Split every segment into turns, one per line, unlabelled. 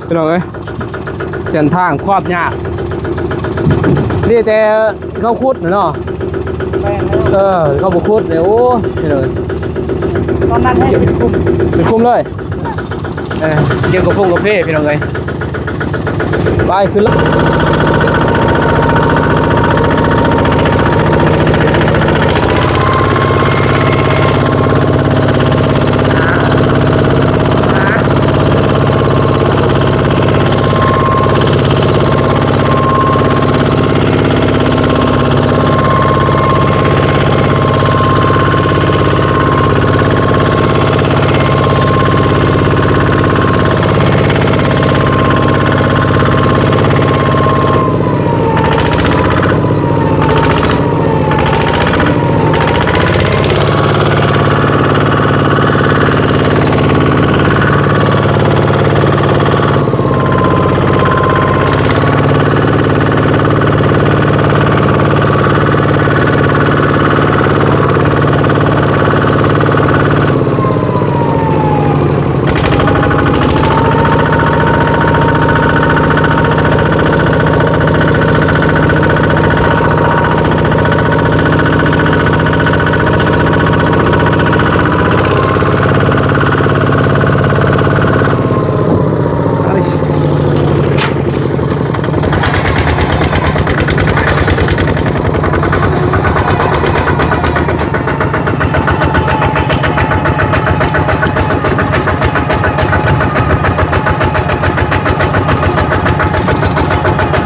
พี่น้องเอ้ยเส้นทางครอบยากนี่แต่เขาขุดเนาะเขาบุคุดเนี่ยโอ้พี่น้อง
ตอนนั้นให้เป็น
คุ้มเลยเกี่ยวกับพุ่งกับเพ่พี่น้องเอ้ยไปขึ้นแล้ว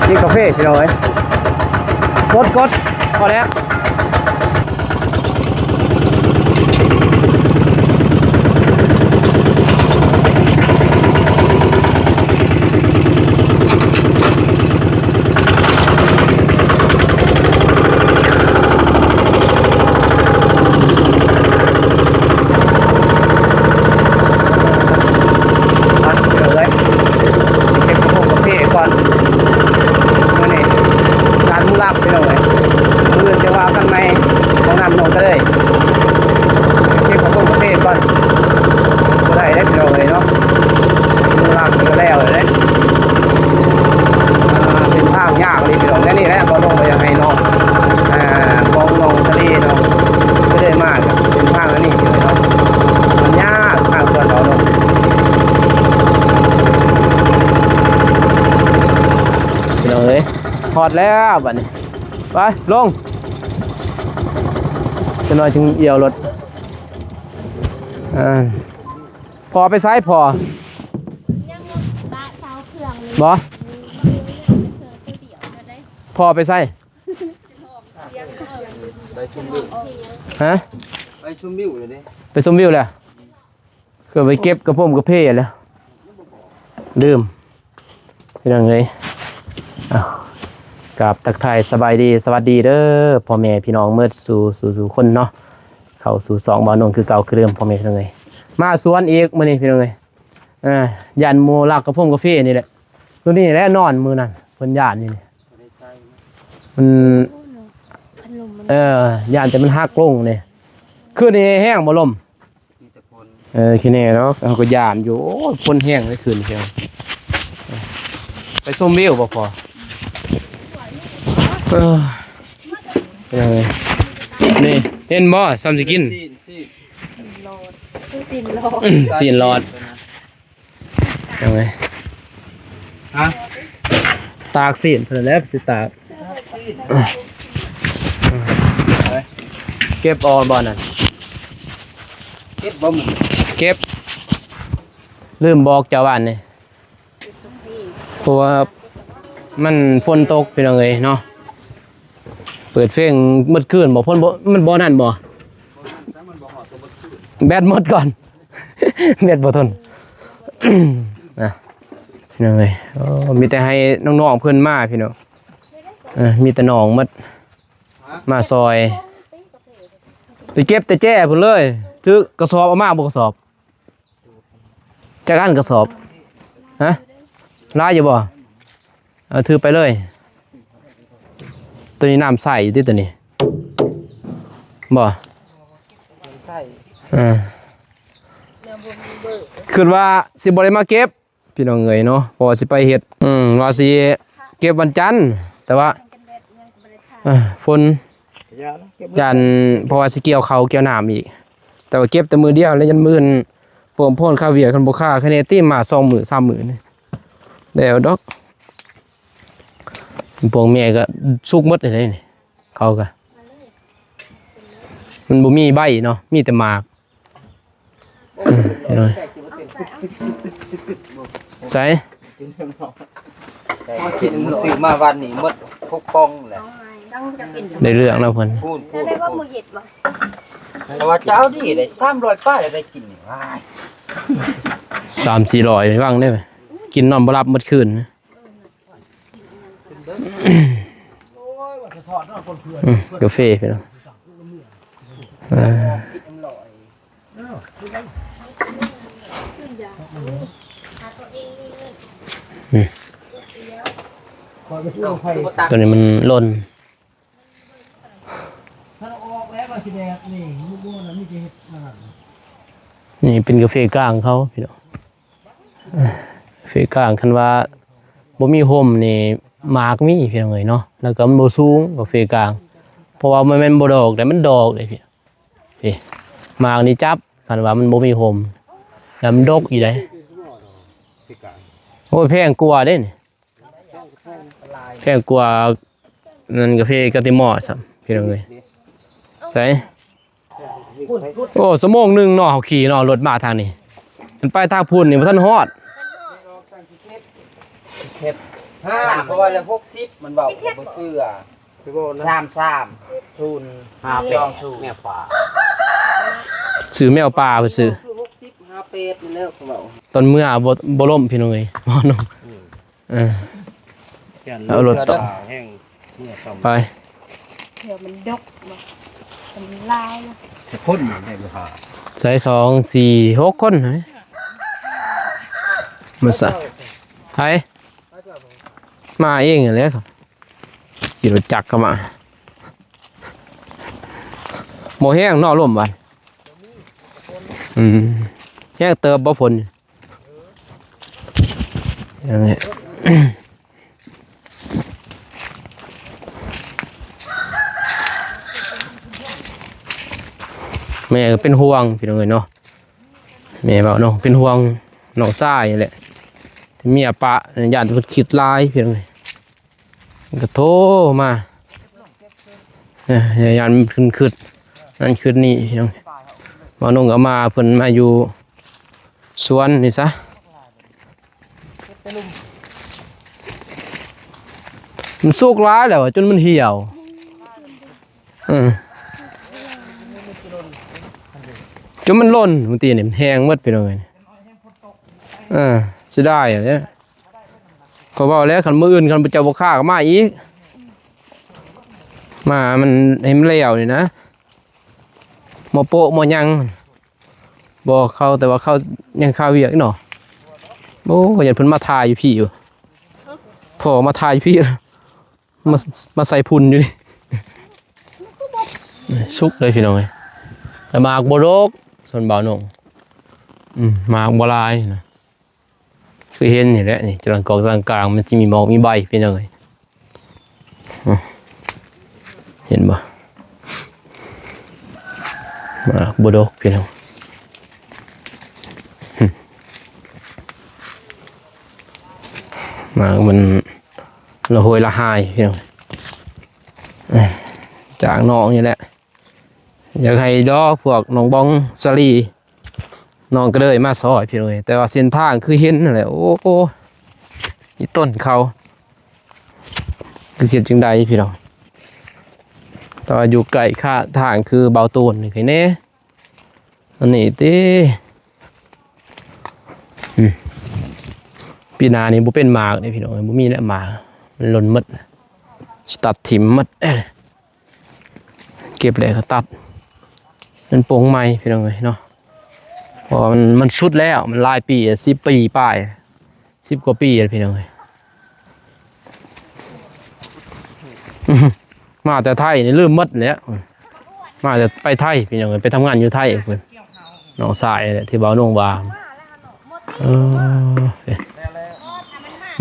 นี่กาแฟพี่น้องเอ้ยกดพอแล้วถอดแล้วบัดนี้ไปลงจะน้อยถึงเอี่ยวรถพอไปซ้ายพอบ่พอไปซ้ายฮะไปชมวิวเลยดิไปชมวิวเลยคือไปเก็บกระผมกระเพาะแล้วลืมเป็นยังไงกับทักทายสบายดีสวัสดีเด้อพ่อแม่พี่น้องเมื่อสู่คนเนาะเข้าสู่สองบ่อนงคือเก่าคือเดิมพ่อแม่พี่น้องเอ้ยมาสวนอีกมื้อนี้พี่น้องเอ้ยยันโมลากกระพงกาแฟนี่แหละตัวนี้แหละนอนมื้อนั้นเพิ่นย่านนี่มันย่านแต่มันหักลงนี่คืนนี้แห้งบ่ลมขี้แน่เนาะเฮาก็ย่านอยู่โอ้ยฝนแห้งเลยคืนเพียงไปชมวิวบ่พอนี่เห็นบ่ซ้ำสิกินซีนรอดยังไงฮะตากซีนเพิ่นแล้วสิตากเก็บออนบ่นั่นเก็บบ่เก็บลืมบอกเจ้าบ้านนี่เพราะว่ามันฝนตกพี่น้องเอ้ยเนาะเปิดเพลงมืดคืนบ่พ่นบ่มันบ่นั่นบ่แบตหมดก่อนแบตบ่ทนนะพี่น้องเอ้ยมีแต่ให้น้องๆเพิ่นมาพี่น้องมีแต่น้องหมดมาซอยไปเก็บแต่แจ้พุ่นเลยถือกระสอบเอามาบ่กระสอบจักอันกระสอบฮะลายอยู่บ่ถือไปเลยตัวนี้น้ำใสอยู่ที่ตัวนี้บ่คือว่าสิบริมาเก็บ พี่น้องเอ๋ยเนาะเพอสิไปเฮ็ดว่าสิเก็บวันจันทร์แต่ว่าฝนจันทร์เพราะว่าสิเกี่ยวเขาวเกี่ยวน้ำอีกแต่ว่าเก็บแต่มือเดียวแล้วยันมื้อโปมพ่นข้าวเวียคันบ่ค่าคะแนนตี้มา2มื้อ3มื้อนี่แล้วดอกพวกแม่ก็สุกหมดเลยนี่เขาก็มันบ่มีใบเนาะมีแต่หมากเห็นไหมใส่
มากินซื้อมาวันนี้หมด6ป่องแหละ
ได้เรื่องแล้วเพิ่น
พูด
ได้ว่ามือเย็ดบ่
แต่ว่าเจ้าดีได้300ป้าได้กินนี่ว้าย
3-400ว่างได้ไหมกินนอนบ่หลับหมดคืนนะกาแฟไปเนาะตัวนี้มันหล่นนี่เป็นกาแฟกลางเขาพี่น้องกาแฟกลางคันว่าบ่มีโฮมนี่หมากมีพี่น้องเอ้ยเนาะแล้วก็มันบ่สูงกาแฟกลางเพราะว่ามันแม่นบ่ดอกแต่มันดอกเลยพี่หมากนี่จับคันว่ามันบ่มีโฮมแล้วมันดกอีได้โอ้ยแพงกว่าเด้นี่แพงกว่านั่นกาแฟกะติมอซัพี่น้องเอ้ยใส่โอ้ชั่วโมงนึงเนาะเฮาขี่เนาะรถมาทางนี้มันไปทางพุ่นนี่บ่ทันฮอด
เฮ็ด5เพราะว่าแล้ว60มันเว้าบ่เชื่อ33ทุน5จองสูแม่ป่า
ซื้อแมวป่าไปซื้อ
60 5เป็ดนี่แล้วเขาเว้า
ตอนเมื่อบ่ล่มพี่น้องเอ้ยบ่น้องเอารถต่อ
แห้งเนี่ยต้ม
ไป
เดี๋ยวมันดกบ่มันลายนะ
คนได้บ่ฮะ
ใส่2 4 6คนนะมาซะไปมาเองแหละครับขี่รถจักรก็มาบ่แห้งเนาะล่มบัดแห้งเติบบ่ฝนอย่างนี้ แม่ก็เป็นห่วงพี่น้องเอ้ยเนาะแม่บอกเนาะเป็นห่วงน้องชายนี่แหละที่เมียปะญาติเพิ่นคิดร้ายพี่น้องเอ้ยก็โทรมาญาติเพิ่นคิดนั่นคิดนี่พี่น้องมาน้องก็มาเพิ่นมาอยู่สวนนี่ซะมันสุกร้ายแล้วจนมันเหี่ยวจนมันล่นบางทีเนี่ยมันแห้งหมดไปเลยเสียดายอ่ะเนี่ยเขาบอกแล้วขันมืออื่นขันเจ้าบกฆ่าก็มาอีกมามันให้มันเลี้ยวนี่นะหมอโปะหมอยังบอกเขาแต่ว่าเขายังข้าวเวียกหน่อโอ้ก็อย่าเพิ่นมาทายอยู่พี่อยู่พอมาทายอยู่พี่มาใส่พุนอยู่นี่สุกเลยพี่น้องเลยแต่หมากโบโรกส่วนเบาหนงหมากโบลายนะคือเห็นนี่แหละนี่จรังกองกลางมันจะมีหมอกมีใบพี่น้องเลยเห็นบ่หมากโบโรกพี่น้องหมากมันละหวยละหายพี่น้องจากนอกนี่แหละอยากให้ดอกพวกน้องบองสลีน้องก็เลยมาซอยพี่น้องแต่ว่าเส้นทางคือเห็นนั่นแหละโอ้โหนี่ต้นเขาคือเสียจึงใดพี่น้องแต่ว่าอยู่ไกลค่าทางคือเบาตูนนี่ไงเน่อันนี้ตีปีนานี่บุเป็นหมากนี่พี่น้องบุมีแล้วหมากมันหล่นมัดตัดถิ่มมัดเก็บเลยเขาตัดมันโป่งไม้พี่น้องเลยเนาะพอมันชุดแล้วมันลายปี10 ปีป้าย10 กว่าปีพี่น้องเลยมาแต่ไทยนี่ลืมมัดแล้วมาแต่ไปไทยพี่น้องเลยไปทำงานอยู่ไทยเพื่อนน้องสายที่บ้านนงบา เออ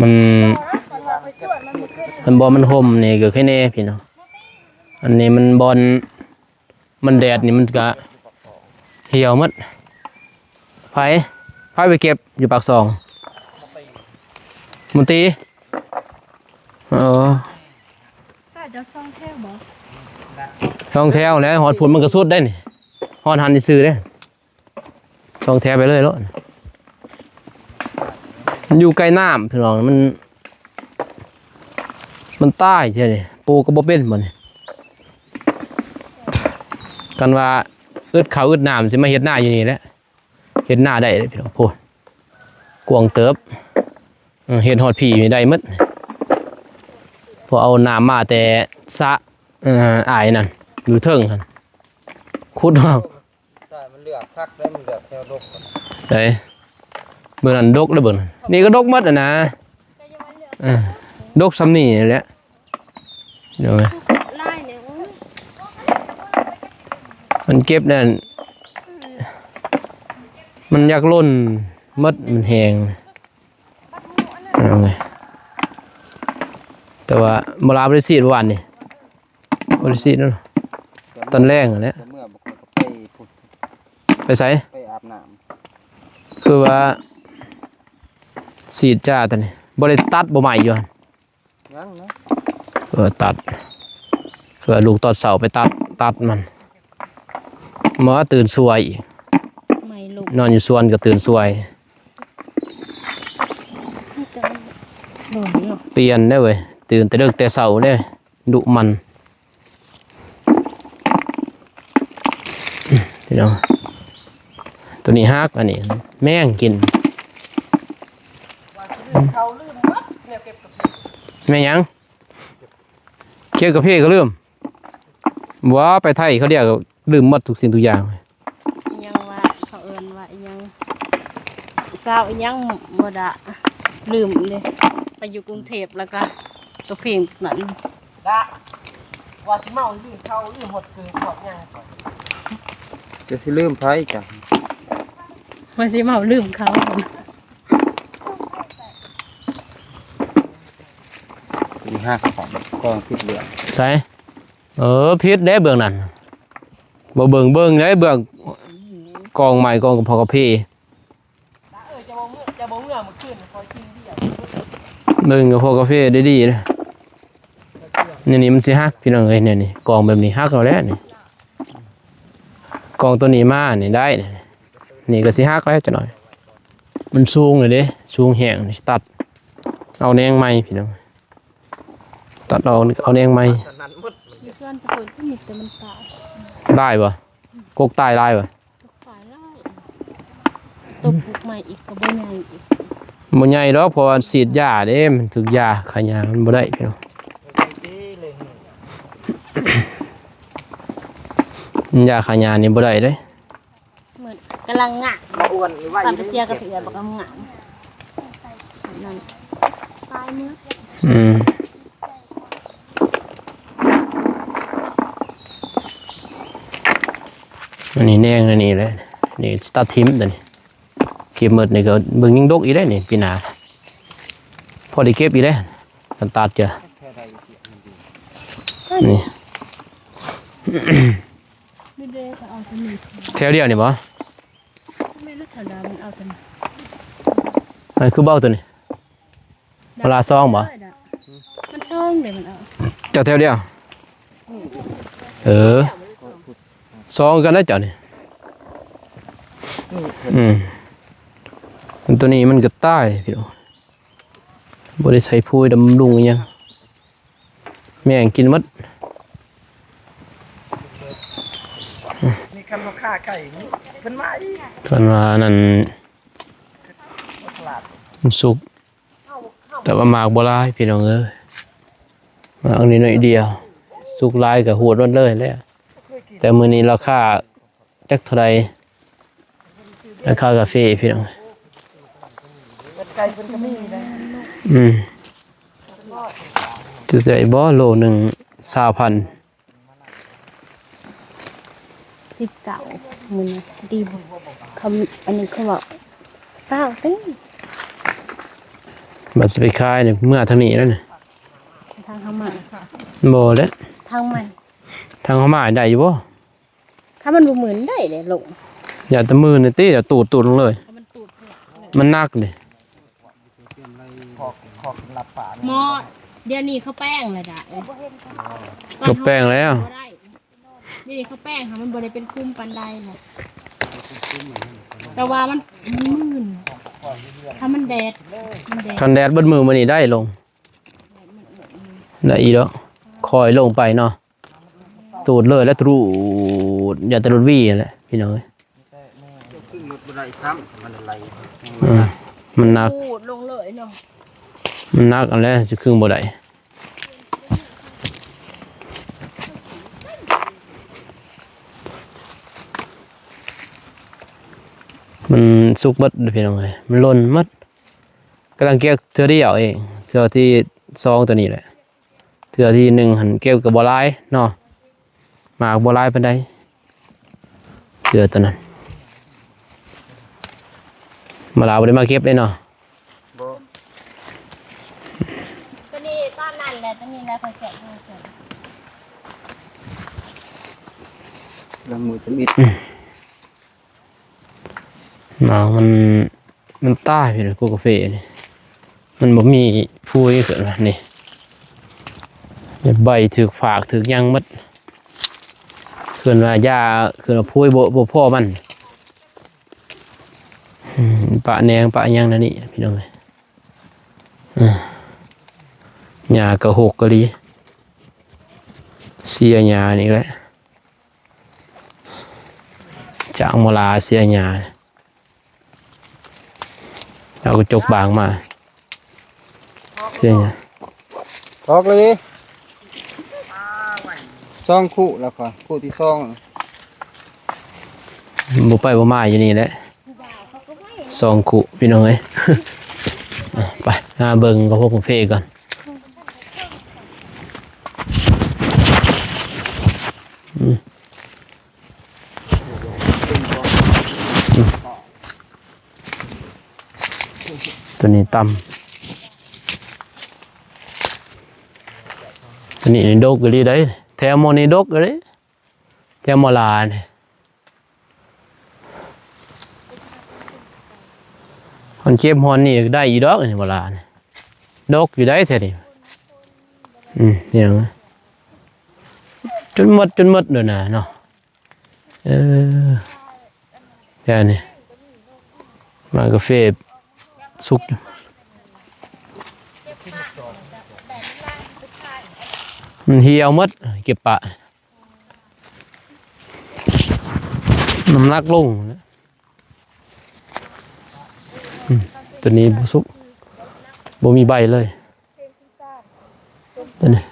มันบอลมันห่มนี่ก็แค่นี้พี่น้องอันนี้มันบอลมันแดดนี่มันก็เหี่ยวหมดไผไปเก็บอยู่ปากซองมันตี
ก็จะซ่องแท้บ่
ช่องแถวแล้วหอดผุนมันก็สุดได้นี่หอดหันซื้อได้ช่องแถวไปเลยแล้วมันอยู่ใกล้น้ำพี่น้องมันใต้ใช่ไหมปูก็บ่เป็นมันกันว่าอึดเขาอึดน้ำสิมาเฮ็ดหน้าอยู่นี่แหละเฮ็ดหน้าได้เลยพี่น้องพูดกวางเติบเฮ็ดหอดผีได้หมดพอเอาน้ำมาแต่สะอายนั่นอยู่เทิงนั่นขุดเอา
ใช่มันเลือกพักแล้วมันเลือกแถวดก
ใช่เบิ่งนั่นดกแล้วเบิ่งนี่ก็ดกหมดอ่ะนะดกซ้ำนี่แหละเดี๋ยว
ไล่เนี่ย
มันเก็บนั่นมันอยากล่นหมดมันแหงเอาไงแต่ว่าบ่ลาบริสีดวันนี่บริสีดนั่นตอนแรกอ่ะเนี่ย
เมื่อบุกไปพุด
ไปไส
ไปอาบน้
คือว่าสีดจ้าตอนนี้บ่ได้ตัดบ่ใหม่อยู่หั่น
ำยังนะ
ตัดคือลูกตอดเสาไปตัดมันหมอตื่นสวยอีก
ไม่ลูก
นอนอยู่สวนก็ตื่นสวย
โดนเนาะ
เปลี่ยนได้เว้ยตื่นแต่ดึกแต่เสาได้ดุมันพี่น้องตัวนี้ฮักอันนี้แม่งกินแม่ยังเกี่ยวกับพี่ก็ลืมว่าไปไทยเขาเรียกลืมหมดทุกสิ่งทุกอย่าง
ยังว่าเขาเอิ้นว่ายังสาวยังบ่ได้ลืมเลยไปอยู่กรุงเทพแล้วก็ตัวเพลงนั้น
ละว่าสิเมาลืมเขาลืมหดคือหดยังก่อนจะสิลืมไผจ้ะ
มันสิเมาลืมเขา
มีห้าของกองทิศเหลือง
ใช่พิษได้เบื้องนั้นบ่เบิ่งได้เบื้องกองใหม่กองกับพอกระเพ
จะบ่เมื่อมื้อคืนคอยกินเดียว
เบิ่งกับพอกระเพได้ดีนะนี่มันสิฮักพี่น้องเอ้ยนี่กองแบบนี้ฮักเราแล้วนี่กองตัวนี้มานี่ได้นี่ก็สิฮักแล้วจะหน่อย มันสูงเลยเด้สูงแห้งนี่ตัดเอาแนงไม้พี่น้องตัดเอาแนงไม้
อยู่ส่วนตะโกนที่มีแต่มันตาย
ได้ปะกกตายได้ปะ
ตกฝ่ายไล่ตบปลูกใหม่อีกก็บ่ใหญ่อีก
บ่ใหญ่ดอกเพราะว่าฉีดยาเด้มันถึกยาขายามันบ่ได้พี่น้องยาขายานี่บ่ได้เด้
เหมือนกำลังงะ
อ้วนไว้
ตามไปเสียกระเถือบอกกำงะนั่นตายมื้อ
อันนี้แนงอันนี้เลยนี่สตาร์ทิมตัวนี้เก็บหมดนี่ก็เบิ่งยิ่งดกอีกได้นี่ปีหน้าพอได้เก็บอีกได้มันตัดจ้ะนี่
ไม่ได้ก็เอาตัวนี้
แถวเดียวนี่บ่
ไม่รู้ถาดามันเอาตัวนี้
มันคือเบ้าตัวนี้เวลาซองบ่
มันช่องเลยมันเอา
เจ้าแถวเดียวซองกันแล้วเจ้านี่มันตัวนี้มันก็ใต้พี่น้องบ่ได้ใส่พุยดำรุงอิหยังแม่งกินหมด
มีคำว่าฆ่าไก่เพิ่นมาอีก
กันว่านั่นมันสุกแต่ว่าหมากบ่หลายพี่น้องเอ้ยหมากนี่หน่อยเดียวสุกหลายก็โหดหมดเลยแหละแต่มื้อนี้ราคาจักเท่าใดราคากาแฟพี่น้อง
ไก่เพิ่นก็มีนะ
จะใส่บ่โลหนึ่ง20,000
19มื้อนี้ดีบ่คำอันนี้เขาบอก เศร้าตึ้ง
บัดสิไปขายเนี่ยเมื่อทางนี้แล้วนี่
ทางเข้ามา
บ่เด้อ
ทางใหม่
ทางเข้ามาได้อยู่บ่
ถ้ามันบ่เหมือนได้เลยลง
อย่าแตะมือนี่ติอย่าตูดลงเลย
มันตูด
มันหนักนี่
ขอหลับป่า
หมอเดี๋ยวนี้เขาแป้งเลยด่ะ
ก็แป้งแล้ว
นี่เขาแป้งค่ะมันบ่ได้เป็นคุ้มปันไดเลยแต่ว่ามันมื่นถ้ามันแดดมันแดด
คันแดดเบิดมือมื้อนี้ได้ลงได้อีแล้วคอยลงไปเนาะตูดเลยแล้วตรูดอย่าแตะรถวี่นั่นแหละพี่น้องเอ้ย
ขึ้นรถบ่ได้ซ้ำมันอะไร
มันหนัก
พูดลงเลยเนาะ
มันหนักอันแล้วสิครึ่งบ่ได้มันสุกหมดพี่น้องเอ้ยมันหล่นหมดกำลังเก็บเทื่อเดียวเองเทื่อที่2ตัวนี้แหละเทื่อที่1หั่นเก็บก็บ่หลายเนาะหมากบ่หลายปานใดเทื่อตัวนั้นมาลาวบ่ได้มาเก็บเลยเนาะ
บ่
ตัวนี้ตอนนั้นแหละตัวนี้แหละเขาเก็บ
แล้วมือจะมิด
หมามันตายพี่น้องกูกาแฟนี่มันบ่มีผู้นี่เกิดมานี่ใบถึกฝากถึกหยังหมดเกินว่าหญ้าเกินว่าพุ้ยบ่พอมันปะแหนงปะหยังนั่นนี่พี่น้องเอ้ยหญ้ากระหกกะลีเสียหญ้านี่แหละจางมลาเสียหญ้าเอากระจกบางมาเสียหญ้า
ออกเลยดิซ่องคู่แล้วก็คู่ที่ซ่อง
บ่ไปบ่มาอยู่นี่แหละ2คู่พี่น้องเอ้ย ไปหาเบิ่งกับพวกกาแฟก่อนตัวนี้ต่ำตัวนี้ดกอยู่ดีได้แถวโมนี่ดกอยู่ดิแถวโมลาเนี่ยคนเก็บฮอนนี่ได้อีดอกนี่โมลาเนี่ยดกอยู่ได้แถวนี้นี่นะจนหมดเลยนะเนาะแค่นี้มากาแฟสุกมันเหี่ยวหมดเก็บปะน้ำหนักลงตัวนี้บ่สุกบ่มีใบเลยตัวนี้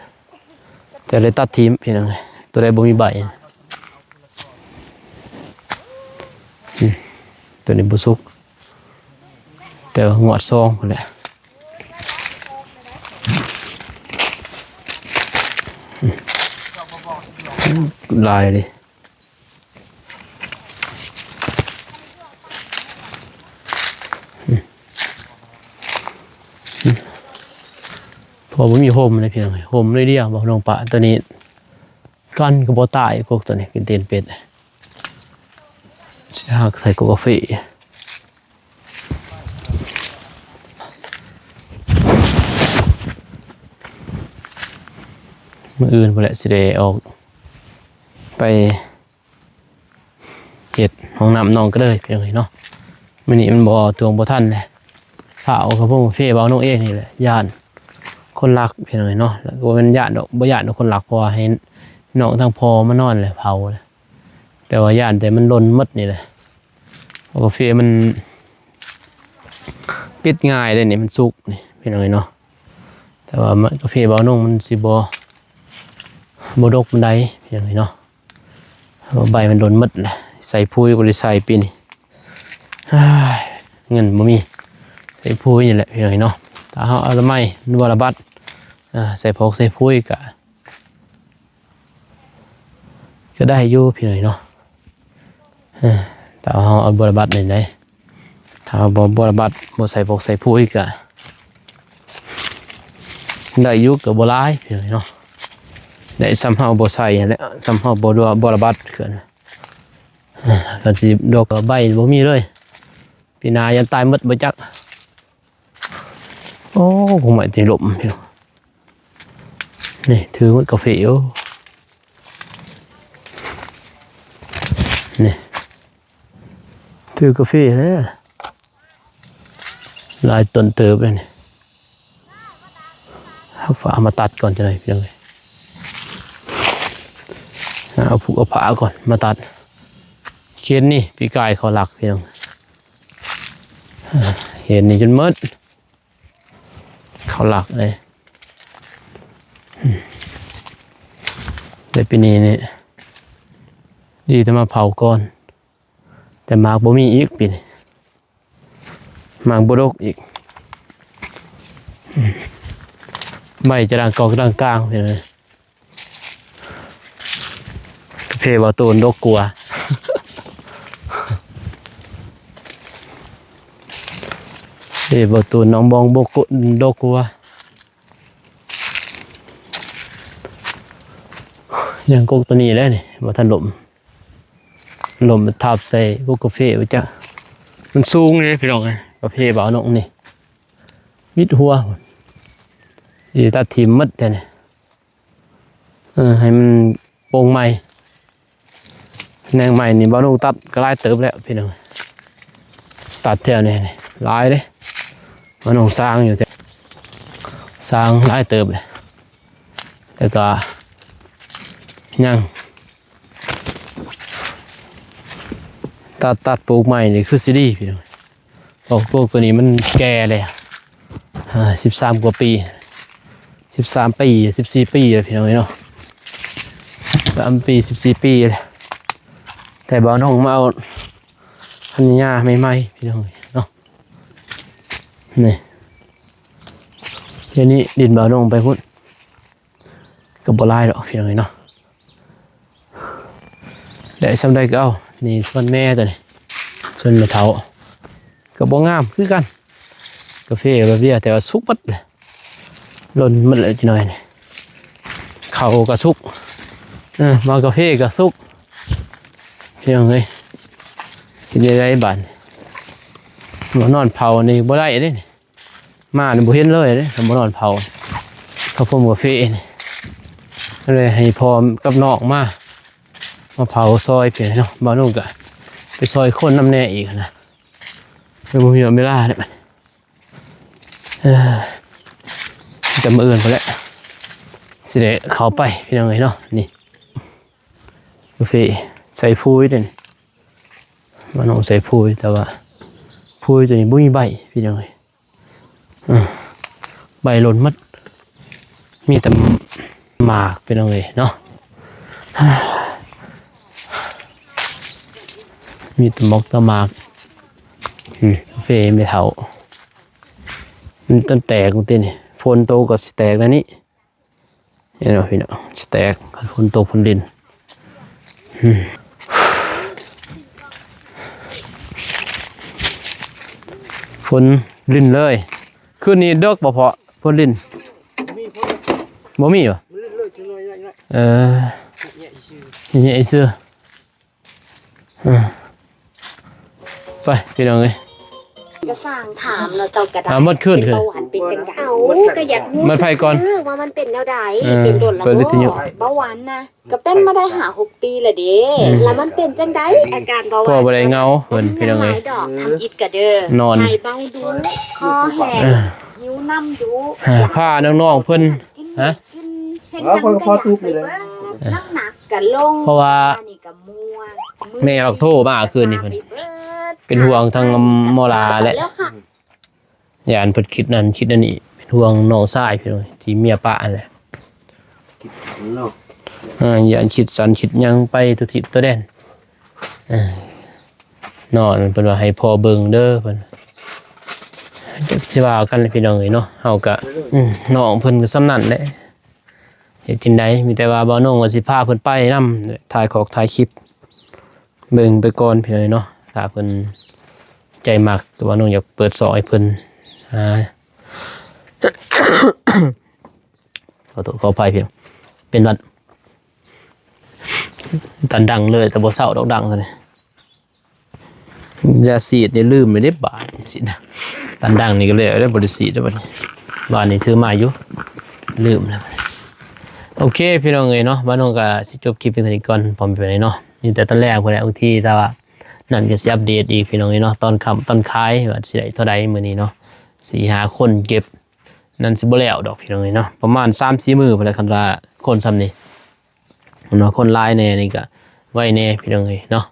แต่เลยตัดทีมพี่น้องตัวใดบ่มีใบตัวนี้บ่สุกแต่ว่าหัวซองพุ่นแหละลายดิพอไม่มีโฮมเลยพี่น้องโฮมเลยเดียวบอกน้องปะตัวนี้กันกระบอกตายพวกตัวนี้กินเตียนเป็ดใช่หักใส่กาแฟมื่ออื่นพอแหละสิได้ออกไปเห็ดห้องน้ำนองก็เลยเพียงเลยเนาะมื้อนี้มันบ่ตวงบ่ทันเลยฝากเอากับพวกเฟ่เบาน้องเองนี่แหละย่านคนรักเพียงเลยเนาะแล้วก็เป็นย่านดอกบ่ย่านดอกคนรักเพราะว่าให้น้องทางพอมานอนเลยเผาเลยแต่ว่าย่านแต่มันล้นหมดนี่แหละเพราะกาแฟมันปิดง่ายเลยนี่มันสุกนี่เพียงเลยเนาะแต่ว่ากาแฟเบาน้องมันสิบ่ดกมันได้อย่างนี้เนาะใบมันโดนมัดแหละใส่พุ้ยก็เลยใส่ปีนี่เงินบ่มีใส่พุ้ยนี่แหละอย่างนี้เนาะถ้าเอาละไม่นัวละบัดใส่พกใส่พุ้ยก็ได้อยู่พี่หน่อยเนาะแต่เอาบัวละบัดนี่ได้ ถ้าบ่ระบัดบ่ใส่พวกใส่ปุ๋ยก็ได้อยู่ก็บ่หลายพี่น้องเนาะได้ซ้ำเฮาบ่ใส่นั่นแหละซ้ำเฮาบ่ระบัดคือกันก็สิดอกก็ใบบ่มีเลยปีหน้ายันตายหมดบ่จักโอ้คงไม่ติลมพี่น้องนี่ถือมันกาแฟอยู่นี่ถือกาแฟแล้วลายต้นเติบเลยนี่เอาฝามาตัดก่อนจะเลยเพียงเลยเอาผูกเอาฝาก่อนมาตัดเขียนนี่ปีกายเขาหลักเพียงเห็นนี่จนมืดเขาหลักเลยแต่ปีนี้นี่ดีแต่มาเผาก่อนแต่หมากบ่มีอีกปีนี้หมากบ่ดกอีกใบจะดังกอกดังกลางไปเลยเพบาตูนดกกลัวเพบาตูนน้องบองบกดกกลัวยังกกตัวนี้แล้วนี่บ่ทันลมทับใส่พวกกาแฟไว้จ้ะมันสูงเลยพี่น้องไงกาแฟบ่าวนงนี่มิดหัวอีตัดทิมมัดแต่เนี่ยให้มันโป่งใหม่แนงใหม่นี่บ่าวนงตัดก็ไล่เติบแล้วพี่น้องตัดแถวนี่ไล่เลยบ่าวนงสร้างอยู่แต่สร้างไล่เติบเลยแต่ก็ยังตัดปลูกใหม่นี่คือซีดีพี่น้องพวกตัวนี้มันแก่เลย13 กว่าปี13 ปี14 ปีเลยพี่น้องเนาะ3 ปี14 ปีเลยแต่บ่าวน้องมาเอาพันธุ์หญ้าใหม่ๆพี่น้องเนาะนี่เดี๋ยวนี้ดินบ่าวน้องไปพุ่นก็บ่หลายดอกพี่น้องเนาะได้ซ้ำได้ก็เอานี่ส่วนแม่ตัวนี้ส่วนแม่เฒ่าก็บ่งามคือกันกาแฟแบบนี้แต่ว่าสุกหมดเลยหล่นหมดเลยจังหน่อยนี่เขาก็สุกมากาแฟก็สุกเพียงเลยกินได้บ้านมานอนเผานี่บ่ได้เด้มานี่บ่เห็นเลยเด้มานอนเผาเขาพมกาแฟนี่เลยให้พร้อมกับนอกมาเผาซอยเพียงเนาะบ่นุ่งก็ไปซอยคนน้ำแน่อีกนะไม่มีเวลาเนี่ยมันจะมาเอื่นไปแล้วสิเดเขาไปพี่น้องเนาะนี่กาแฟใส่พุ้ยเด่นบ่นุ่งใส่พุ้ยแต่ว่าพุ้ยตัวนี้บุ้ยใบพี่น้องใบหล่นมัดมีแต่หมากพี่น้องเนาะมีตะมกตะมากเฟไม่เท่ามันต้นแตกมันตีนี่ฝนโตก็แตกแล้วนี่เห็นไหมพี่น้องแตกฝนโตฝนดินฝนดินเลยคืนนี้เด็กบ่พอฝนดินบ่มีเหรอเนี่ยไอ้เสื้อไปพี่น้องเลย
จะสร้างถามเราเจ้ากระดาษ
มัดขึ้น
เป็นเบาหวานเป็นจังได๋ก็อยากรู้
มันไผก่อน
ว่ามันเป็นแนวใดเป็นโดนแล้วเบาหวานนะก็เป็นมาได้6 ปีแล้วเด้แล้วมันเป็นจังได๋อาการเบาหวาน
พอบ่ได้เงาเพิ่นพี่น้องเอ้ย
ดอกทำอิดกะเด้อนอนให้เบาดูคอแห้งหิวน้ำดู
ผ้าน้องๆเพิ่นฮะ
คนก็พอตุกเลยน้ำหนักก็ลง
เพราะว่าแม่เราโทรมาคืนนี้เพิ่นเป็นห่วงทางมอลาและย่านเพิ่นคิดนั่นคิดนั่นนี่เป็นห่วงน้องชายพี่น้องที่เมียป้านั่นแหละย่านคิดสันคิดยังไปทุกทิศตัวแดนนอนเพิ่นว่าให้พ่อเบิ่งเด้อเพิ่นสิว่ากันพี่น้องเอ้ยเนาะเฮาก็น้องเพิ่นก็สำนั่นแหละเฮ็ดจังได๋มีแต่ว่าบ่น้องว่าสิพาเพิ่นไปนำถ่ายคลิปเบิ่งไปก่อนพี่น้องเนาะถ้าเพิ่น ใจมากแต่ว่าน้องอยากเปิดซอยเพิ่นขออภัยเพียงเป็นวัดตันดังเลยแต่บ่เศร้าดอกดังเลยยาสีดนี่ลืมไม่ได้บาทสินะตันดังนี่ก็เลยได้บริสีดด้วยบ้านนี้ถือมาอยู่ลืมแล้วโอเคพี่น้องเอ้ยเนาะบ้านน้องก็สิจบคลิปเพียงเท่านี้ก่อนพร้อมไปเนาะนี่แต่ตอนแรกพุ่นแหละบางทีแต่ว่านั่นก็สิอัปเดตอีกพี่น้องเอ้ยเนาะตอนค่ำตอนขายว่าสิได้เท่าใดมื้อนี้เนาะ4-5 คนเก็บนั่นสิบ่แล้วดอกพี่น้องเอ้ยเนาะประมาณ 3-4 มื้อพุ่นแหละคันว่าคนซ้ำนี้เนาะคนหลายแน่นี่ก็ไว้แน่พี่น้องเอ้ยเนาะ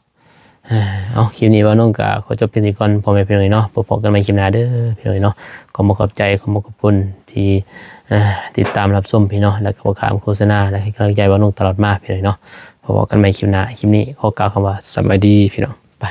เอาคลิปนี้ว่าน้องก็ขอจบเพียงเท่านี้ก่อนพ่อแม่พี่น้องเนาะพบกันใหม่คลิปหน้าเด้อพี่น้องเนาะขอบคุณใจขอบคุณที่ติดตามรับชมพี่น้องและก็ข่าวโฆษณาและให้กำลังใจว่าน้องตลอดมาพี่น้องเนาะพบกันใหม่คลิปหน้าคลิปนี้ขอกล่าวคำว่าสวัสดีพี่น้องไป